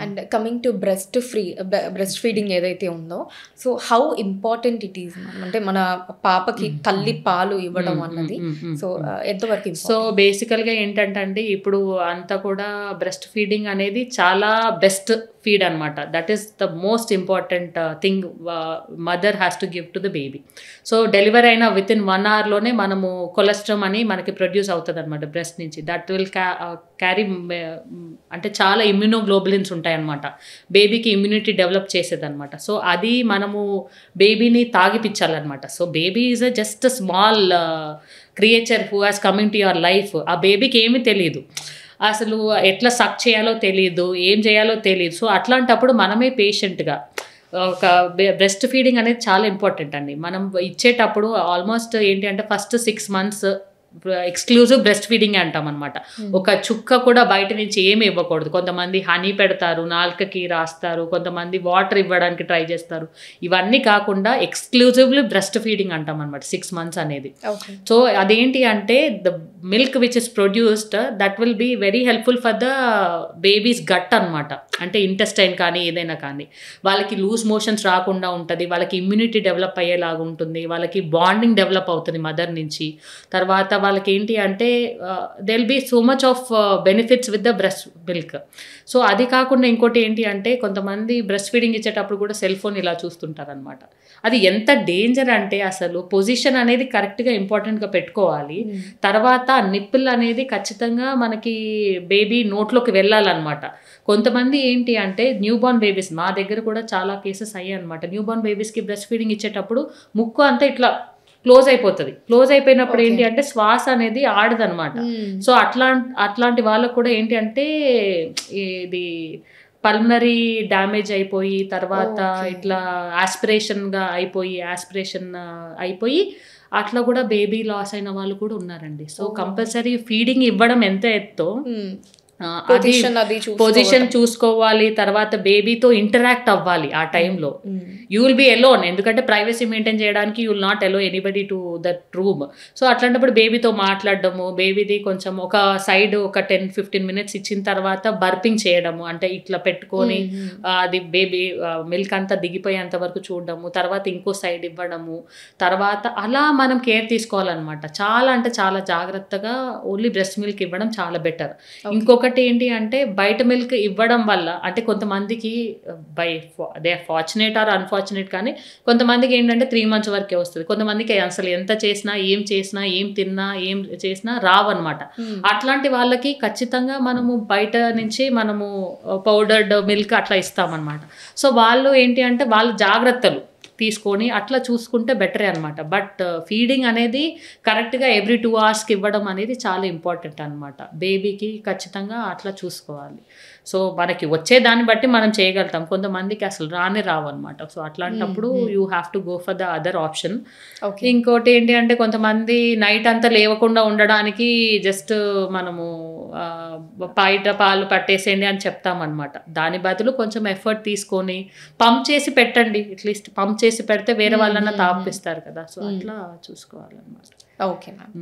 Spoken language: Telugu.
And coming to breast feeding ఏదైతే ఉందో, so how important it is ma'am, అంటే మన పాపకి తల్లి పాలు ఇవ్వడం అన్నది సో ఎంతవరకు? సో బేసికల్గా ఏంటంటే అండి, ఇప్పుడు అంతా కూడా బ్రెస్ట్ ఫీడింగ్ అనేది చాలా బెస్ట్ ఫీడ్ అనమాట. That is the most important thing mother has to give to the baby. So delivery అయిన విత్ ఇన్ 1 hourలోనే మనము కొలెస్ట్రాల్ అని మనకి ప్రొడ్యూస్ అవుతుంది అనమాట బ్రెస్ట్ నుంచి. దట్ విల్ క్యారీ అంటే చాలా ఇమ్యూనోగ్లోబులిన్స్ ఉంటాయన్నమాట, బేబీకి ఇమ్యూనిటీ డెవలప్ చేసేదన్నమాట. సో అది మనము బేబీని తాగిపించాలన్నమాట. So baby is a just small creature who has coming to your life. ఆ బేబీకి ఏమీ తెలియదు, అసలు ఎట్లా సక్ చేయాలో తెలియదు, ఏం చేయాలో తెలియదు. సో అట్లాంటప్పుడు మనమే పేషెంట్గా ఒక బ్రెస్ట్ ఫీడింగ్ అనేది చాలా ఇంపార్టెంట్ అండి. మనం ఇచ్చేటప్పుడు ఆల్మోస్ట్ ఏంటి అంటే first 6 months exclusive breast feeding అంటాం అనమాట. ఒక చుక్క కూడా బయట నుంచి ఏమి ఇవ్వకూడదు. కొంతమంది హనీ పెడతారు, నాలుకకి రాస్తారు, కొంతమంది వాటర్ ఇవ్వడానికి ట్రై చేస్తారు. ఇవన్నీ కాకుండా ఎక్స్క్లూజివ్లీ బ్రెస్ట్ ఫీడింగ్ అంటాం అనమాట 6 months అనేది. సో అదేంటి అంటే the milk which is produced that will be very helpful for the baby's gut అనమాట. అంటే ఇంటెస్టైన్ కానీ ఏదైనా కానీ వాళ్ళకి లూజ్ మోషన్స్ రాకుండా ఉంటుంది, వాళ్ళకి ఇమ్యూనిటీ డెవలప్ అయ్యేలాగా ఉంటుంది, వాళ్ళకి బాండింగ్ డెవలప్ అవుతుంది మదర్ నుంచి. తర్వాత వాళ్ళకి ఏంటి అంటే they will be so much of benefits with the breast milk. So అది కాకుండా ఇంకోటి ఏంటి అంటే కొంతమంది బ్రెస్ట్ ఫీడింగ్ ఇచ్చేటప్పుడు కూడా సెల్ ఫోన్ ఇలా చూస్తుంటారు అనమాట. అది ఎంత డేంజర్ అంటే అసలు పొజిషన్ అనేది కరెక్ట్గా ఇంపార్టెంట్గా పెట్టుకోవాలి. తర్వాత నిప్పుల్ అనేది ఖచ్చితంగా మనకి బేబీ నోట్లోకి వెళ్ళాలన్నమాట. కొంతమంది ఏంటి అంటే న్యూ బార్న్ బేబీస్, మా దగ్గర కూడా చాలా కేసెస్ అయ్యాయి అనమాట. న్యూ బార్న్ బేబీస్కి బ్రెస్ట్ ఫీడింగ్ ఇచ్చేటప్పుడు ముక్కు అంతా ఇట్లా క్లోజ్ అయిపోతుంది. క్లోజ్ అయిపోయినప్పుడు ఏంటి అంటే శ్వాస అనేది ఆడదనమాట. సో అట్లాంటి వాళ్ళకు కూడా ఏంటి అంటే ఇది పల్మనరీ డ్యామేజ్ అయిపోయి తర్వాత ఇట్లా ఆస్పిరేషన్ అయిపోయి అట్లా కూడా బేబీ లాస్ అయిన వాళ్ళు కూడా ఉన్నారండి. సో కంపల్సరీ ఫీడింగ్ ఇవ్వడం ఎంత ఎత్తో పొజిషన్ చూసుకోవాలి, తర్వాత బేబీతో ఇంటరాక్ట్ అవ్వాలి ఆ టైంలో. యూ విల్ బీ ఎలోన్, ఎందుకంటే ప్రైవసీ మెయింటైన్ చేయడానికి you will not allow anybody to that room. So అట్లాంటప్పుడు బేబీతో మాట్లాడడము, బేబీది కొంచెం ఒక సైడ్ ఒక 10-15 minutes ఇచ్చిన తర్వాత బర్పింగ్ చేయడము, అంటే ఇట్లా పెట్టుకొని అది బేబీ మిల్క్ అంతా దిగిపోయేంత వరకు చూడడము, తర్వాత ఇంకో సైడ్ ఇవ్వడము, తర్వాత అలా మనం కేర్ తీసుకోవాలన్నమాట. చాలా అంటే చాలా జాగ్రత్తగా ఓన్లీ బ్రెస్ట్ మిల్క్ ఇవ్వడం చాలా బెటర్. ఇంకొకటి ఏంటి అంటే బయట మిల్క్ ఇవ్వడం వల్ల అంటే కొంతమందికి they are fortunate or unfortunate, కానీ కొంతమందికి ఏంటంటే 3 months వరకే వస్తుంది. కొంతమందికి అసలు ఎంత చేసినా ఏం తిన్నా ఏం చేసినా రావన్నమాట. అట్లాంటి వాళ్ళకి ఖచ్చితంగా మనము బయట నుంచి మనము పౌడర్డ్ మిల్క్ అట్లా ఇస్తామన్నమాట. సో వాళ్ళు ఏంటి అంటే వాళ్ళ జాగ్రత్తలు తీసుకొని అట్లా చూసుకుంటే బెటరే అనమాట. బట్ ఫీడింగ్ అనేది కరెక్ట్గా ఎవ్రీ 2 hours ఇవ్వడం అనేది చాలా ఇంపార్టెంట్ అనమాట. బేబీకి ఖచ్చితంగా అట్లా చూసుకోవాలి. సో మనకి వచ్చే దాన్ని బట్టి మనం చేయగలుగుతాం, కొంతమందికి అసలు రావన్నమాట. సో అట్లాంటప్పుడు you have to go for the other option. ఇంకోటి ఏంటి అంటే కొంతమంది నైట్ అంతా లేవకుండా ఉండడానికి జస్ట్ మనము బయట పాలు పట్టేసేయండి అని చెప్తామన్నమాట. దాని బదులు కొంచెం ఎఫర్ట్ తీసుకొని పంప్ చేసి పెట్టండి, అట్లీస్ట్ పంప్ చేసి పెడితే వేరే వాళ్ళన్నా తాపిస్తారు కదా. సో అట్లా చూసుకోవాలన్నమాట. Okay ma'am.